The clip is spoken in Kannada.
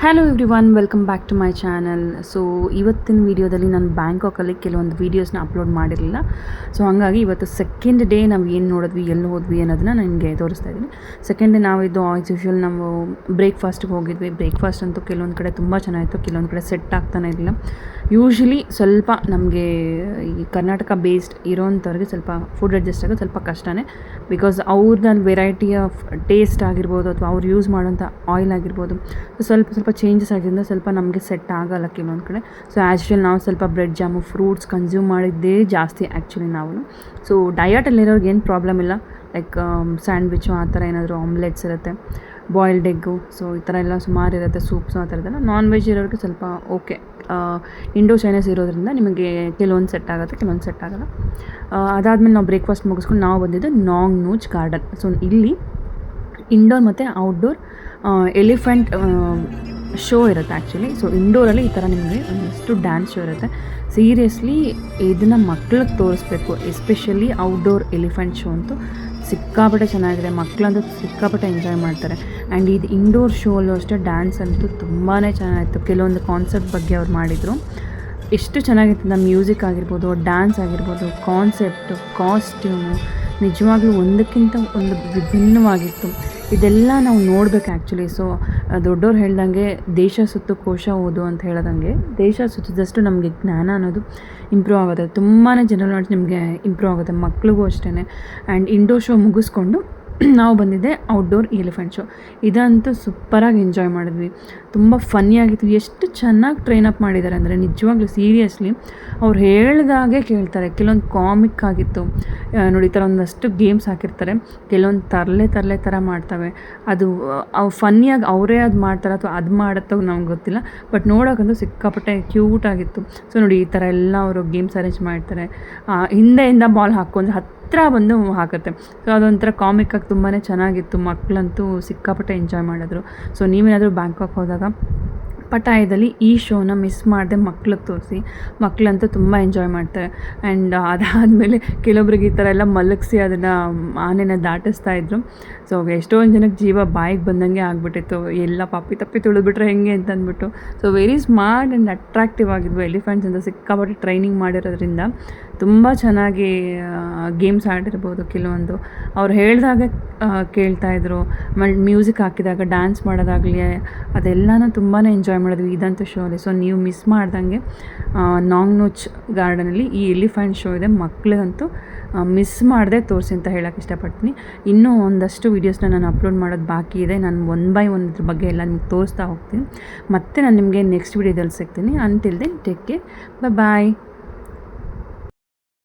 Hello everyone, welcome back to my channel. So ಇವತ್ತಿನ ವೀಡಿಯೋದಲ್ಲಿ ನಾನು ಬ್ಯಾಂಕಾಕಲ್ಲಿ ಕೆಲವೊಂದು ವೀಡಿಯೋಸ್ನ ಅಪ್ಲೋಡ್ ಮಾಡಿರಲಿಲ್ಲ. ಸೊ ಹಾಗಾಗಿ ಇವತ್ತು ಸೆಕೆಂಡ್ ಡೇ ನಾವು ಏನು ನೋಡಿದ್ವಿ, ಎಲ್ಲಿ ಹೋದ್ವಿ ಅನ್ನೋದನ್ನ ನನಗೆ ತೋರಿಸ್ತಾ ಇದ್ದೀನಿ. ಸೆಕೆಂಡ್ ಡೇ ನಾವಿದ್ದು ಆಸ್ ಯೂಶ್ವಲ್ ನಾವು ಬ್ರೇಕ್ಫಾಸ್ಟ್ಗೆ ಹೋಗಿದ್ವಿ. ಬ್ರೇಕ್ಫಾಸ್ಟ್ ಅಂತೂ ಕೆಲವೊಂದು ಕಡೆ ತುಂಬ ಚೆನ್ನಾಗಿತ್ತು, ಕೆಲವೊಂದು ಕಡೆ ಸೆಟ್ ಆಗ್ತಾನೆ ಇರಲಿಲ್ಲ. ಯೂಶ್ವಲಿ ಸ್ವಲ್ಪ ನಮಗೆ ಈ ಕರ್ನಾಟಕ ಬೇಸ್ಡ್ ಇರೋಂಥವ್ರಿಗೆ ಸ್ವಲ್ಪ ಫುಡ್ ಅಡ್ಜಸ್ಟ್ ಆಗೋದು ಸ್ವಲ್ಪ ಕಷ್ಟನೇ. ಬಿಕಾಸ್ ಅವ್ರದ್ದು ವೆರೈಟಿ ಆಫ್ ಟೇಸ್ಟ್ ಆಗಿರ್ಬೋದು ಅಥವಾ ಅವ್ರು ಯೂಸ್ ಮಾಡೋಂಥ ಆಯಿಲ್ ಆಗಿರ್ಬೋದು ಸ್ವಲ್ಪ ಚೇಂಜಸ್ ಆಗಿದ್ದರಿಂದ ಸ್ವಲ್ಪ ನಮಗೆ ಸೆಟ್ ಆಗಲ್ಲ ಕೆಲವೊಂದು ಕಡೆ. ಸೊ ಆ್ಯಸ್ ಯೂಶ್ವಲ್ ನಾವು ಸ್ವಲ್ಪ ಬ್ರೆಡ್ ಜಾಮು ಫ್ರೂಟ್ಸ್ ಕನ್ಸ್ಯೂಮ್ ಮಾಡಿದ್ದೇ ಜಾಸ್ತಿ ಆ್ಯಕ್ಚುಲಿ ನಾವು. ಸೊ ಡಯಟಲ್ಲಿರೋರ್ಗೆ ಏನು ಪ್ರಾಬ್ಲಮ್ ಇಲ್ಲ, ಲೈಕ್ ಸ್ಯಾಂಡ್ವಿಚ್ಚು ಆ ಥರ ಏನಾದರೂ ಆಮ್ಲೆಟ್ಸ್ ಇರುತ್ತೆ, ಬಾಯ್ಲ್ಡ್ ಎಗ್ಗು, ಸೊ ಈ ಥರ ಎಲ್ಲ ಸುಮಾರು ಇರುತ್ತೆ, ಸೂಪ್ಸು ಆ ಥರದ್ದೆಲ್ಲ. ನಾನ್ ವೆಜ್ ಇರೋರಿಗೆ ಸ್ವಲ್ಪ ಓಕೆ, ಇಂಡೋ ಚೈನೀಸ್ ಇರೋದ್ರಿಂದ ನಿಮಗೆ ಕೆಲವೊಂದು ಸೆಟ್ ಆಗುತ್ತೆ, ಕೆಲವೊಂದು ಸೆಟ್ ಆಗೋಲ್ಲ. ಅದಾದಮೇಲೆ ನಾವು ಬ್ರೇಕ್ಫಾಸ್ಟ್ ಮುಗಿಸ್ಕೊಂಡು ನಾವು ಬಂದಿದ್ದು ನಾಂಗ್ ನೂಚ್ ಗಾರ್ಡನ್. ಸೊ ಇಲ್ಲಿ ಇಂಡೋರ್ ಮತ್ತು ಔಟ್ಡೋರ್ ಎಲಿಫೆಂಟ್ ಶೋ ಇರುತ್ತೆ ಆ್ಯಕ್ಚುಲಿ. ಸೊ ಇಂಡೋರಲ್ಲಿ ಈ ಥರ ನಿಮಗೆ ಒಂದಷ್ಟು ಡ್ಯಾನ್ಸ್ ಶೋ ಇರುತ್ತೆ. ಸೀರಿಯಸ್ಲಿ ಇದನ್ನು ಮಕ್ಳಿಗೆ ತೋರಿಸ್ಬೇಕು, ಎಸ್ಪೆಷಲಿ ಔಟ್ಡೋರ್ ಎಲಿಫೆಂಟ್ ಶೋ ಅಂತೂ ಸಿಕ್ಕಾಪಟ್ಟೆ ಚೆನ್ನಾಗಿದೆ. ಮಕ್ಕಳಂತೂ ಸಿಕ್ಕಾಪಟ್ಟೆ ಎಂಜಾಯ್ ಮಾಡ್ತಾರೆ. ಆ್ಯಂಡ್ ಇದು ಇಂಡೋರ್ ಶೋಲ್ಲೂ ಅಷ್ಟೇ ಡ್ಯಾನ್ಸ್ ಅಂತೂ ತುಂಬಾ ಚೆನ್ನಾಗಿತ್ತು. ಕೆಲವೊಂದು ಕಾನ್ಸೆಪ್ಟ್ ಬಗ್ಗೆ ಅವ್ರು ಮಾಡಿದರು, ಎಷ್ಟು ಚೆನ್ನಾಗಿತ್ತು. ನಮ್ಮ ಮ್ಯೂಸಿಕ್ ಆಗಿರ್ಬೋದು, ಡ್ಯಾನ್ಸ್ ಆಗಿರ್ಬೋದು, ಕಾನ್ಸೆಪ್ಟು, ಕಾಸ್ಟ್ಯೂಮು ನಿಜವಾಗ್ಲೂ ಒಂದಕ್ಕಿಂತ ಒಂದು ವಿಭಿನ್ನವಾಗಿತ್ತು. ಇದೆಲ್ಲ ನಾವು ನೋಡ್ಬೇಕು ಆ್ಯಕ್ಚುಲಿ. ಸೊ ದೊಡ್ಡವ್ರು ಹೇಳ್ದಂಗೆ ದೇಶ ಸುತ್ತು ಕೋಶ ಓದು ಅಂತ ಹೇಳೋದಂಗೆ, ದೇಶ ಸುತ್ತಿದಷ್ಟು ನಮಗೆ ಜ್ಞಾನ ಅನ್ನೋದು ಇಂಪ್ರೂವ್ ಆಗುತ್ತೆ, ತುಂಬಾ ಜನರಲ್ ನಾಲೆಡ್ಜ್ ನಿಮಗೆ ಇಂಪ್ರೂವ್ ಆಗುತ್ತೆ, ಮಕ್ಳಿಗೂ ಅಷ್ಟೇ. ಆ್ಯಂಡ್ ಇಂಡೋರ್ ಶೋ ಮುಗಿಸ್ಕೊಂಡು ನಾವು ಬಂದಿದ್ದೆ ಔಟ್ಡೋರ್ ಎಲಿಫೆಂಟ್ ಶೋ. ಇದಂತೂ ಸೂಪರಾಗಿ ಎಂಜಾಯ್ ಮಾಡಿದ್ವಿ, ತುಂಬ ಫನ್ನಿಯಾಗಿತ್ತು. ಎಷ್ಟು ಚೆನ್ನಾಗಿ ಟ್ರೈನ್ ಅಪ್ ಮಾಡಿದ್ದಾರೆ ಅಂದರೆ ನಿಜವಾಗ್ಲೂ ಸೀರಿಯಸ್ಲಿ ಅವ್ರು ಹೇಳ್ದಾಗೆ ಕೇಳ್ತಾರೆ. ಕೆಲವೊಂದು ಕಾಮಿಕ್ ಆಗಿತ್ತು ನೋಡಿ, ಈ ಥರ ಒಂದಷ್ಟು ಗೇಮ್ಸ್ ಹಾಕಿರ್ತಾರೆ, ಕೆಲವೊಂದು ತರಲೆ ಥರ ಮಾಡ್ತವೆ. ಅದು ಅವು ಫನ್ನಿಯಾಗಿ ಅವರೇ ಅದು ಮಾಡ್ತಾರೆ ಅಥವಾ ಅದು ಮಾಡುತ್ತೋ ನಮ್ಗೆ ಗೊತ್ತಿಲ್ಲ, ಬಟ್ ನೋಡೋಕ್ಕಂತೂ ಸಿಕ್ಕಾಪಟ್ಟೆ ಕ್ಯೂಟಾಗಿತ್ತು. ಸೊ ನೋಡಿ, ಈ ಥರ ಎಲ್ಲ ಅವರು ಗೇಮ್ಸ್ ಅರೇಂಜ್ ಮಾಡ್ತಾರೆ. ಹಿಂದೆಯಿಂದ ಬಾಲ್ ಹಾಕ್ಕೊಂಡು ಹತ್ತಿರ ಬಂದು ಹಾಕುತ್ತೆ. ಸೊ ಅದೊಂಥರ ಕಾಮಿಕ್ಕಾಗಿ ತುಂಬಾ ಚೆನ್ನಾಗಿತ್ತು. ಮಕ್ಕಳಂತೂ ಸಿಕ್ಕಾಪಟ್ಟೆ ಎಂಜಾಯ್ ಮಾಡಿದ್ರು. ಸೊ ನೀವೇನಾದರೂ ಬ್ಯಾಂಕಾಕ್ ಹೋದಾಗ ಪಟಾಯದಲ್ಲಿ ಈ ಶೋನ ಮಿಸ್ ಮಾಡದೆ ಮಕ್ಳಿಗೆ ತೋರಿಸಿ, ಮಕ್ಕಳಂತೂ ತುಂಬ ಎಂಜಾಯ್ ಮಾಡ್ತಾರೆ. ಆ್ಯಂಡ್ ಅದಾದಮೇಲೆ ಕೆಲವೊಬ್ರಿಗೆ ಈ ಥರ ಎಲ್ಲ ಮಲಗಿಸಿ ಅದನ್ನು ಆನೆನ ದಾಟಿಸ್ತಾಯಿದ್ರು. ಸೊ ಎಷ್ಟೊಂದು ಜನಕ್ಕೆ ಜೀವ ಬಾಯಿಗೆ ಬಂದಂಗೆ ಆಗಿಬಿಟ್ಟಿತ್ತು, ಎಲ್ಲ ತಪ್ಪಿ ತುಳಿದ್ಬಿಟ್ರೆ ಹೆಂಗೆ ಅಂತ ಅಂದ್ಬಿಟ್ಟು. So very smart and attractive ಆಗಿದ್ವು ಎಲಿಫೆಂಟ್ಸ್ ಅಂತ. ಸಿಕ್ಕಾಪಟ್ಟೆ ಟ್ರೈನಿಂಗ್ ಮಾಡಿರೋದ್ರಿಂದ ತುಂಬ ಚೆನ್ನಾಗಿ ಗೇಮ್ಸ್ ಆಡಿರ್ಬೋದು. ಕೆಲವೊಂದು ಅವ್ರು ಹೇಳಿದಾಗ ಕೇಳ್ತಾಯಿದ್ರು, ಮ್ಯೂಸಿಕ್ ಹಾಕಿದಾಗ ಡ್ಯಾನ್ಸ್ ಮಾಡೋದಾಗಲಿ ಅದೆಲ್ಲನೂ ತುಂಬಾ ಎಂಜಾಯ್ ಮಾಡಿದ್ವಿ ಇದಂತೂ ಶೋಲಿ. ಸೊ ನೀವು ಮಿಸ್ ಮಾಡ್ದಂಗೆ ನಾಂಗ್ ನೂಚ್ ಗಾರ್ಡನಲ್ಲಿ ಈ ಎಲಿಫೆಂಟ್ ಶೋ ಇದೆ, ಮಕ್ಕಳಿಗಂತೂ ಮಿಸ್ ಮಾಡದೆ ತೋರಿಸಿ ಅಂತ ಹೇಳೋಕ್ಕೆ ಇಷ್ಟಪಡ್ತೀನಿ. ಇನ್ನೂ ಒಂದಷ್ಟು ವೀಡಿಯೋಸ್ನ ನಾನು ಅಪ್ಲೋಡ್ ಮಾಡೋದು ಬಾಕಿ ಇದೆ. ನಾನು ಒನ್ ಬೈ ಒನ್ ಇದ್ರ ಬಗ್ಗೆ ಎಲ್ಲ ನಿಮ್ಗೆ ತೋರಿಸ್ತಾ ಹೋಗ್ತೀನಿ. ಮತ್ತು ನಾನು ನಿಮಗೆ ನೆಕ್ಸ್ಟ್ ವೀಡಿಯೋದಲ್ಲಿ ಸಿಗ್ತೀನಿ. ಅಂಟಿಲ್ ದೆನ್ ಟೇಕ್ ಕೇರ್, ಬಾಯ್.